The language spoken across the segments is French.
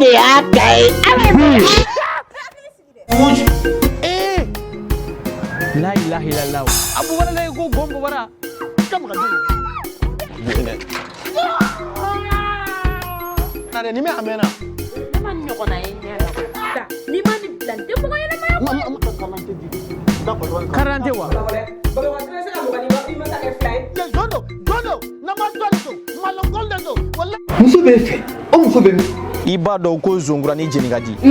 La ilaha illallah. Abu wala lay go gombo wara. Kam ka dulu. Nare ni me amena. Man nyoko na yin ya. Ni man dante mo ngayena ma. Karante wa. Muso bɛ fɛ o muso bɛ min I b'a dɔn ko zongura ni jeni ka di. Oke,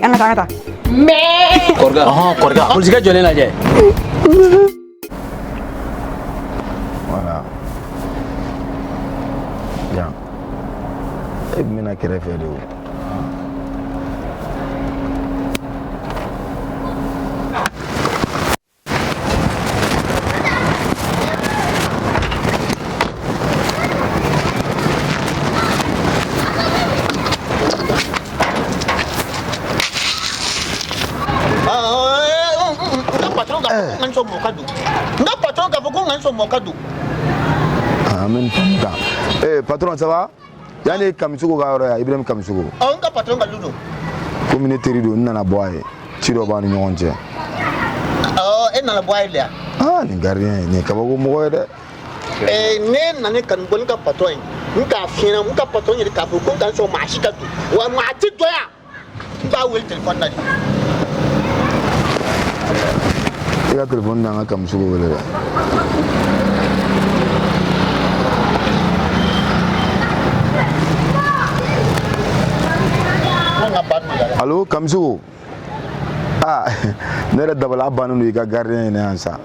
an ka taa. Kɔrɔkɛ. Polisikɛ jɔlen lajɛ. Voilà. Bien. E bɛna kɛrɛfɛ de o. Amen pamka. Patron ça va? Yani Kamisugo ga yoro ya Ibrahim Kamisugo. Nka patron ga ludo. Communauté do nana boy. Tiro ba ni nyonje. Nana boy le. Ni gardien ni kabago mo de. Ne nana kan bon ka patron. Nka fina nka patron ni ka fu ko kan so ma shi ka tu. Wa ma ti doya. Ba wel telephone na. Ya telephone na Kamisugo wele. Allô, Kamisugo. Ne da bala banu ni ga gardien ne ansa.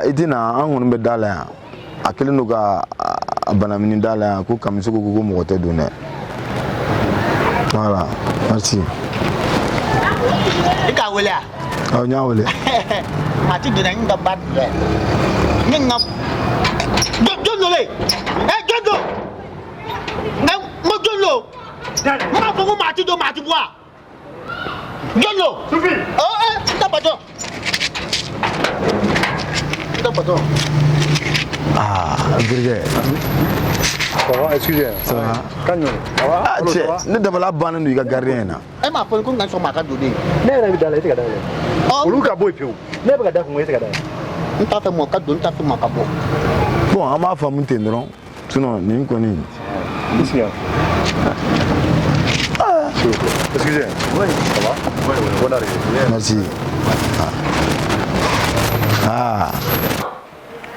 Idina an woni be dala. Akele no ga banamini dala ko Kamisugo ko mo gote do ne. Voilà, merci. Ika wele a? Nya wele. Mati do na nga bad le. Nga Jojo le. Jojo. Mo Jojo. Mama fogo mati boa. Jojo. Sufi. T'as pas tort. Brigade. Ça va, excusez. Ça va. Calme. Ça va? Ne dabala banu ni ga gardien na. Ma fon ko ngan so maka do ni. Ne na bi dala ite ka dala. Olu ka boy pew. Ne ba ka da ko ite ka dala. Nta fa mo ka do nta fa maka bo. Bon, on m'a fait monter non. Sinon, ni ko ni. Ici. Excusez. Oui, ça va? Oui, bonne arrivée. Merci.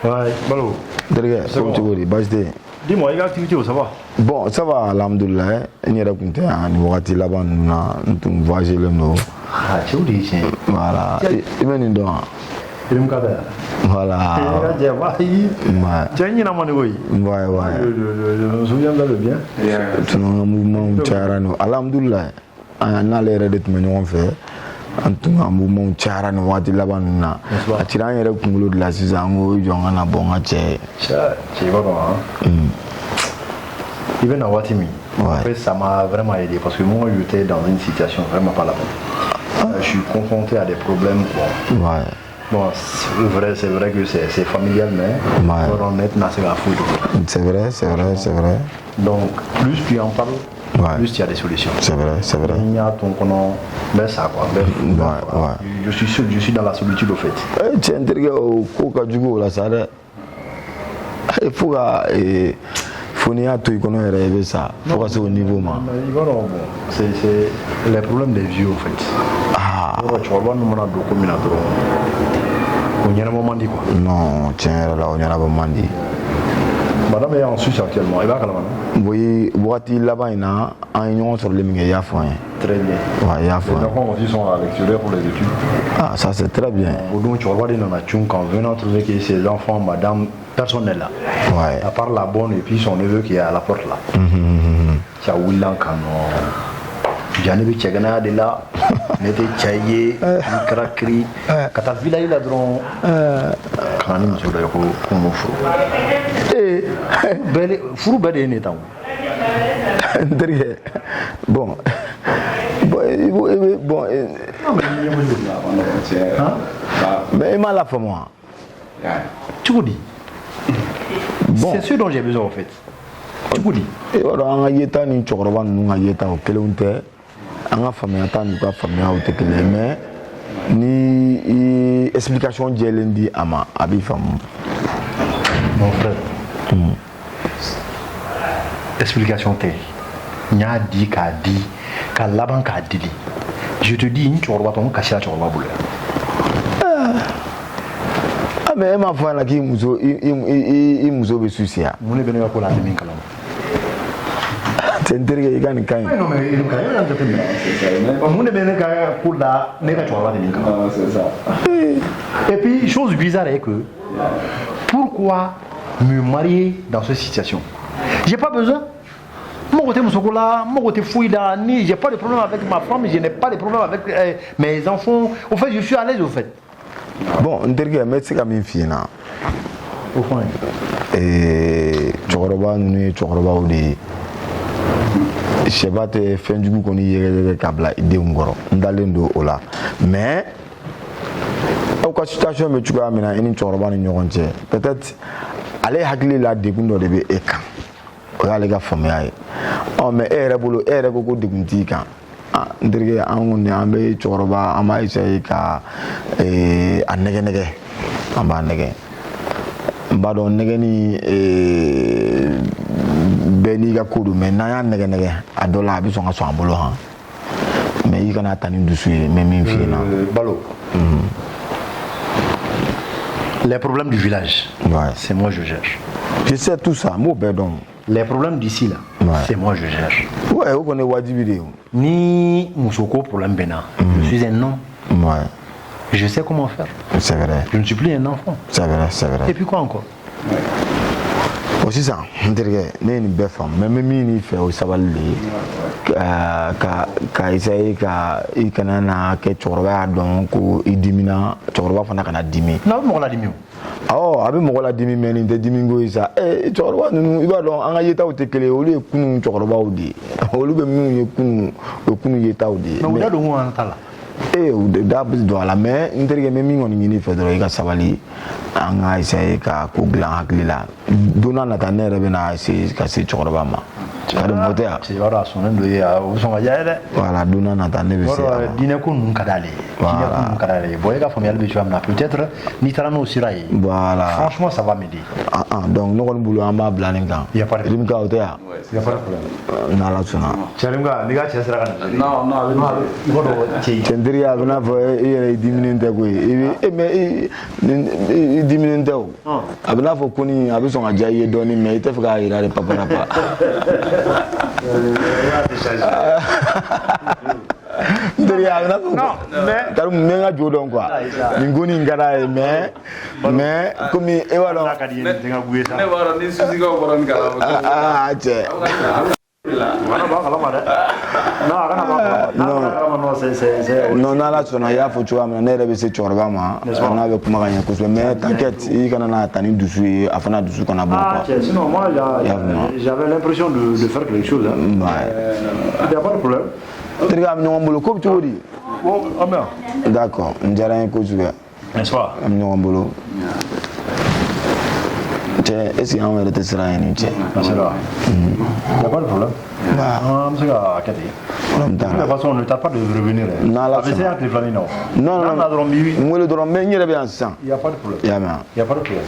Ouais, Malo. Derrière, comme tu veux, Bajde. Dis-moi, il y a activité où ça va? Bon, ça va, alhamdoulilah. Il y a des gens là-bas, nous voyager le nom. C'est où dis-tu? Voilà. Il m'a dit donc. Il me cadre. Voilà. Tu as une amie de oui. Ouais. Je me souviens de bien. Tu as un mouvement charano. Alhamdoulilah. On a l'air d'être mignon fait. En tout cas, mouvement charano, on va dire là-bas, nous na. Attirant un recul de la saison, on a bon à tirer. Ça, c'est pas comment. Il vient d'avoir Timmy. Après, ça m'a vraiment aidé parce que moi, j'étais dans une situation vraiment pas la bonne. Je suis confronté à des problèmes. Ouais. Bon, c'est vrai que c'est familial, mais pour en être nassé à foutre. C'est vrai. Donc, plus tu en parles, plus il y a des solutions. C'est vrai. Il y a ton connant, mais ça quoi. Je suis sûr, je suis dans la solitude au fait. Tu es intégré au Coca du Go, là, ça il faut n'y a tout qu'on rêvé ça. Il faut passer au niveau. C'est les problèmes des vieux au fait. Tu vas voir, nous avons beaucoup on y a un moment dit quoi. Non, tiens, là, on y a un moment dit. Madame est en Suisse actuellement. Elle va à la oui, voici là-bas, il y a un union sur les mingas. Très bien. Ouais, les enfants aussi sont à l'extérieur pour les études. Ça c'est très bien. Donc tu vas voir dans la tune quand venant trouver que ces enfants, madame, personne n'est là. Ouais. À part la bonne et puis son neveu qui est à la porte là. Tu as Willan Kano. Janibi Tchagana de là, n'était Tchaye, Krakri, Katavila il a drôle. Kanim sur le coup, comme fou. Et fou belle n'est pas. Bon. Mais il m'a la fait moi. Tu vous dis. C'est ce dont j'ai besoin en fait. cogo di e b'a dɔn an ka yeta ni cɛkɔrɔba ninnu ka yeta o kelenw tɛ an ka faamuyata n'u ka faamuyaw tɛ kelen mais ni i explication jɛlen di a ma a b'i faamu. mon frère explication tɛ n y'a di k'a di ka laban k'a dili je te dis n cɛkɔrɔba tɔ n kasira cɛkɔrɔba bolo yan. Ah mais e m'a fɔ a ɲɛna k'i muso bɛ souci ya. mun de bɛ ne ka ko la an tɛ min kalama. c'est n terikɛ i ka nin ka ɲi. non mais mun de bɛ ne ka ko la ne ka cɛkɔrɔba tɛ min kalama. et puis chose bizarre est que pourquoi me marier dans cette situation? J'ai pas besoin. Moi, côté Moussokola, moi, côté Fouida, ni j'ai pas de problème avec ma femme, je n'ai pas de problème avec mes enfants. Au fait, je suis à l'aise, au fait. Bon, n terikɛ mais c'est ka min f'i ɲɛna. Au fond. Cɛkɔrɔba ninnu ye cɛkɔrɔbaw de ye. Sɛba tɛ fɛn jugu kɔni yɛgɛyɛgɛ ka bila i denw kɔrɔ. N dalen don o la. Mais aw ka situation bɛ cogoya min na i ni cɛkɔrɔba ni ɲɔgɔn cɛ peut-être ale hakili la degun dɔ de bɛ e kan. O y'ale ka faamuya ye. Mais e yɛrɛ bolo e yɛrɛ ko ko degun t'i kan. N terikɛ an kɔni an bɛ cɛkɔrɔba an b'a essayer ka a nɛgɛ nɛgɛ an b'a nɛgɛ n b'a dɔn nɛgɛ ni bɛɛ n'i ka ko don mais n'an y'a nɛgɛ nɛgɛ a dɔ la a bɛ sɔn ka sɔn an bolo han mais i kana ta ni dusu ye n bɛ min f'i ɲɛna. Balo. Les problèmes du village, ouais. C'est moi je gère. Je sais tout ça m'o bɛɛ dɔn. Les problèmes d'ici là, ouais. C'est moi je gère. Ouais, o kɔni ye wajibi de ye. Ni musoko problème bena, je suis un homme. Ouais. Je sais comment faire. C'est vrai. Je ne suis plus un enfant. C'est vrai, c'est vrai. Et puis quoi encore? Bon sisan n terikɛ ne ye nin bɛɛ faamu mais n bɛ min ɲini i fɛ o sabali de ye ka essayer ka i kana na kɛ cɛkɔrɔba y'a dɔn ko i dimina cɛkɔrɔba fana kana dimi. Non a bɛ mɔgɔ ladimi o. Awɔ a bɛ mɔgɔ ladimi mais nin tɛ dimi ko ye sa cɛkɔrɔba ninnu i b'a dɔn an ka yetaw tɛ kelen ye olu ye kunun cɛkɔrɔbaw de ye olu bɛ minnu ye kunun o ye kunun yetaw de ye. mais u da don an ta la. o da bɛ don a la mais n terikɛ n bɛ min kɔni ɲini i fɛ dɔrɔn i ka sabali an ka essayer ka ko dilan hakili la don n'a nata ne yɛrɛ bɛna essayer ka se cɛkɔrɔba ma. Kari mɔgɔ tɛ yan. c'est vrai a sɔnnen don ye a bɛ sɔn ka diya ye dɛ. Voilà don n'a nata ne bɛ se a ma. diinɛ ko ninnu ka d'ale ye. diinɛ ko ninnu ka d'ale ye bon e ka faamuyali bɛ cogoya min na peut-être n'i taara n'o sira ye. Voilà. franchement ça va m'aider. donc ne kɔni bolo an b'a bila nin kan. Il y a pas de problème. Rimka o tɛ yan. Il y a pas de problème. N'Ala sɔnna. Cɛrimka n'i ka cɛ sera ka na. Non, non, i b'a dɔn cɛ cɛ n teriya a bɛ n'a fɔ e yɛrɛ i diminen tɛ koyi mais i diminen tɛ o a bɛ n'a fɔ ko nin a bɛ sɔn ka diya i ye dɔɔnin mais i tɛ fɛ k'a jira de paparapa. n teriya a bɛ n'a fɔ kari n bɛ n ka jo dɔn quoi nin ko nin ka d'a ye mais komi e b'a dɔn. ne b'a dɔn ni susikaw bɔra nin kalama. cɛ. non n'Ala sɔnna i y'a fɔ cogoya min na ne yɛrɛ bɛ se cɛkɔrɔba ma n'a bɛ kuma ka ɲɛ kosɛbɛ mais t'inquiète i kana n'a ta ni dusu ye a fana dusu kana bɔ quoi. Sinon moi j'avais l'impression de faire quelque chose. Il n'y a pas de problème. terikɛ a bɛ ɲɔgɔn bolo ko bɛ cogo di. d'accord n diyara n ye kosɛbɛ. n'est-ce pas. a bɛ ɲɔgɔn bolo. cɛ est ce que anw yɛrɛ tɛ siran ye nin cɛ. Il n'y a pas de problème. On bɛ se ka kɛ ten. De toute façon on ne tarde pas de revenir. N'Ala sɔnna. A bɛ se ka tile filanin na o. non n wele dɔrɔn n yɛrɛ bɛ yan sisan. Il n'y a pas de problème. i y'a mɛn. Il n'y a pas de problème.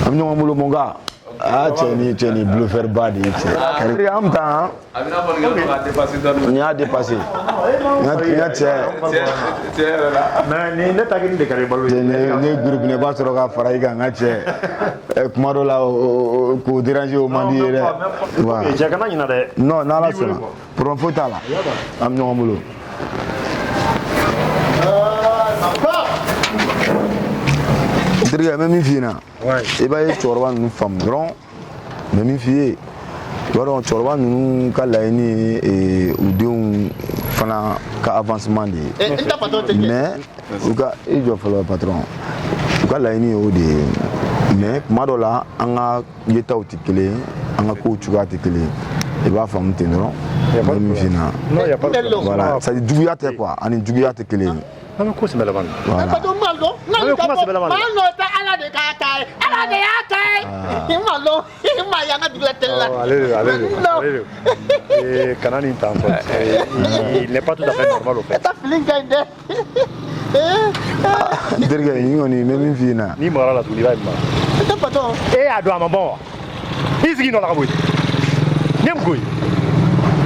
a bɛ ɲɔgɔn bolo mon gars. cɛ ni bluffeur ba de ye cɛ. terikɛ an bɛ taa. a bɛ n'a fɔ nin ka dépassé dɔɔnin. n y'a dépassé. n ka cɛ. yɛrɛ la. mais ni ne ta kɛlen de kɛra balo ye. ne groupe ne b'a sɔrɔ ka fara i kan n ka cɛ kuma dɔ la k'o déranger o man di ye dɛ. cɛ kana ɲinɛ dɛ. non n'Ala sɔnna problème foyi t'a la an bɛ ɲɔgɔn bolo. terikɛ n bɛ min f'i ɲɛna i b'a ye cɛkɔrɔba ninnu faamu dɔrɔn n bɛ min f'i ye i b'a dɔn cɛkɔrɔba ninnu ka laɲini ye u denw fana ka avancement de ye mais u ka i jɔ fɔlɔ patron u ka laɲini ye o de ye mais kuma dɔ la an ka yetaw tɛ kelen ye an ka kow cogoya tɛ kelen ye i b'a faamu ten dɔrɔn n bɛ min f'i ɲɛna voilà c'est à dire juguya tɛ quoi ani juguya tɛ kelen ye. an bɛ ko sɛbɛn laban. voilà. maa nɔ tɛ ala de k'a ta ye ala de y'a ta ye i ma dɔn i ma yanga dugla tella. Allez. Et Kanani il n'est pas tout à fait normal au fait. Ta feeling gainde. Dirga ngoni même fina. Ni mara la tuliba ma. Ta patron. Eh ado amambo. Isigi no la kabuy. Nem koy.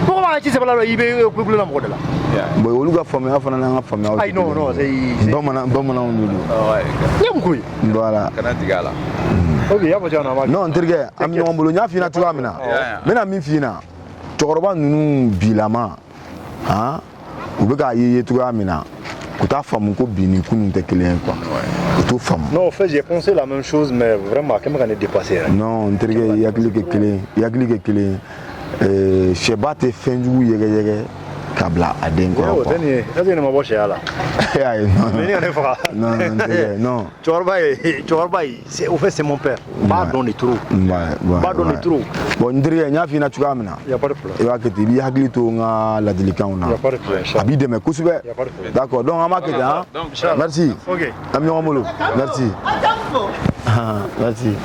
Pourquoi on a dit c'est pas là il veut couper la mode là. Boy olu ga famille afana na famille. Ay non c'est bamana on lulu. Nem koy. Voilà. Kana tigala. OK ya bo jana ma. Non dirga am no mbolo nya fina tu amina. Mena min fina. Chokoroba nunu bilama. Hein? Ou be ka yeye tu amina. Kuta famu ko bini kunu te kelen quoi. Kuto famu. Non, en fait, j'ai pensé la même chose mais vraiment quand même on est dépassé. Non, dirga yakli ke kelen. Sheba te fenju yege kabla aden quoi. Est-ce ma boche là? Non. Chorba, c'est au fait c'est mon père. Pas donner trop. Pas donner trop. Bon, ndiriya nya fina tuka amina. Il y a pas de problème. E wa kete bi hakli to nga la dilikan Il na. y a pas de problème. Abi deme kusube. Il y a pas de problème. D'accord. Donc ama kete hein. Merci. OK. Ami omolo. Merci. Merci.